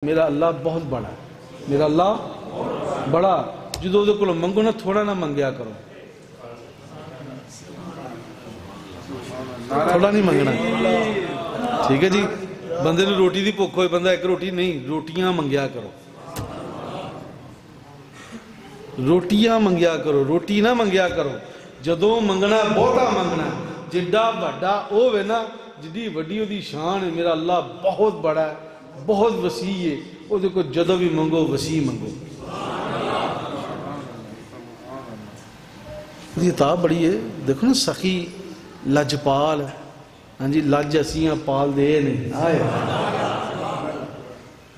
मेरा अल्लाह बहुत बड़ा है, मेरा अल्लाह बड़ा। जो उहदे कोलों मंगो ना थोड़ा ना मंगया करो, थोड़ा नहीं मंगना, ठीक है जी। बंदे नूं रोटी दी भुख होए, बंदा एक रोटी नहीं, रोटियां मंगया करो, रोटियां मंगया करो, रोटी ना मंगया करो। जदों मंगना बहुता मंगना, जिड्डा वड्डा होवे ना, जिड्डी वड्डी उहदी शान है। मेरा अल्लाह बहुत बड़ा है, बहुत वसी है, उहदे कोल जदों भी मंगो वसी मंगो। उसकी किताब बड़ी है, देखो ना, सखी लजपाल, हाँ जी, लज असियां पाल दे ने, आए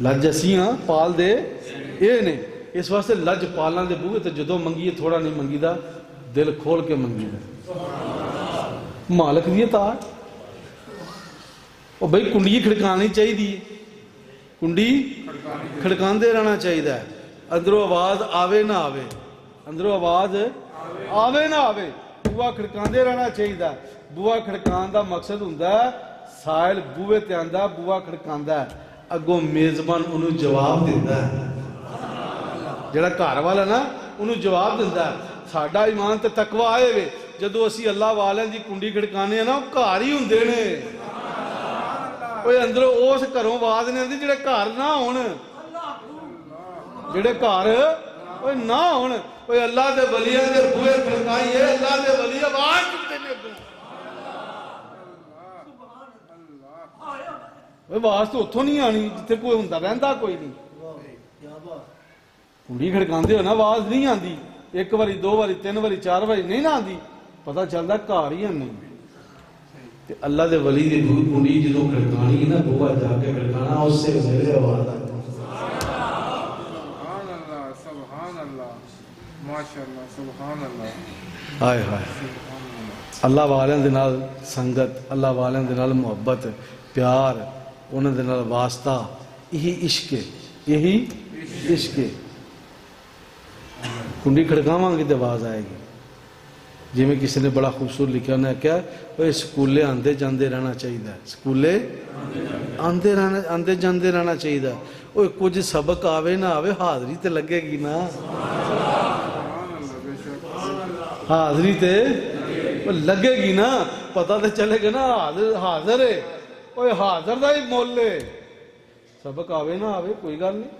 लज असियां पाल दे ये ने। इस वास्ते लज पालां दे बूहे ते जदों मंगीए थोड़ा नहीं मंगीदा, दिल खोल के मंगीदा। मालक दी तार ओ भाई, कुंडी खड़कानी चाहिए, कुंडी खड़कांदे रहना चाहिए। अंदरों आवाज आवे ना आवे, अंदरों आवाज आवे ना आवे, बुआ खड़कांदे रहना चाहिए। बुआ खड़कान का मकसद हुंदा साहिल बूहे ते आंदा, बुआ खड़कांदा, अगों मेजबान उन्होंने जवाब दिंदा, जिहड़ा घर वाला ना उन्होंने जवाब दिंदा। साडा ईमान ते तकवा आए वे, जदों असीं अल्लाह वालियां दी कुंडी खड़काने ना, घर ही हुंदे ने। ओए अंदरों उस घरों आवाज नहीं आती जिहड़े घर ना होण, जिहड़े घर ओए ना होण। ओए अल्लाह दे वलियां दे बूहे खड़काइए, अल्लाह दे वली आवाज दिंदे ने अगों। आवाज तो उतों नहीं आनी जिथे कोई हुंदा रहिंदा कोई नहीं। कुंडी खड़कांदे हो ना, आवाज नहीं आती, एक बारी दो बारी तीन बारी चार बारी नहीं ना आती, पता चलता घर ही है नहीं। अल्लाह दे वली दी कुंडी जो खड़कानी है ना, बुआ जाके खड़काना, उससे पहले आवाज आती। हाय हाय, अल्लाह वालियां दे नाल संगत, अल्लाह वालियां दे नाल मुहब्बत, प्यार, उन्हां दे नाल वास्ता, यही इश्क है, यही इश्क है। कुंडी खड़कावांगे तो आवाज आएगी। जिमें किसी ने बड़ा खूबसूरत लिखा, उन्हें क्या, स्कूले आंदे जाते रहना चाहिए, स्कूले आंदे जाते रहना चाहिए। वो कुछ सबक आवे ना आवे, हाजरी तो लगेगी ना, हाजरी तो लगेगी ना, पता तो चलेगा ना हाजिर है। वो हाजिर का ही मुल है। सबक आवे ना आवे कोई गल नहीं,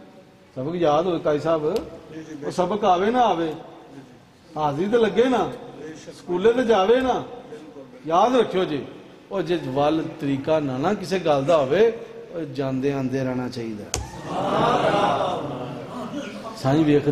सबक याद हो काई साहब, वो सबक आवे ना आवे, हाजरी तो लगे ना, स्कूले तो जावे ना। याद रखियो जी, और जे वल तरीका ना ना किसी गल का होवे, जांदे आंदे रहना चाहिए। साईं वेख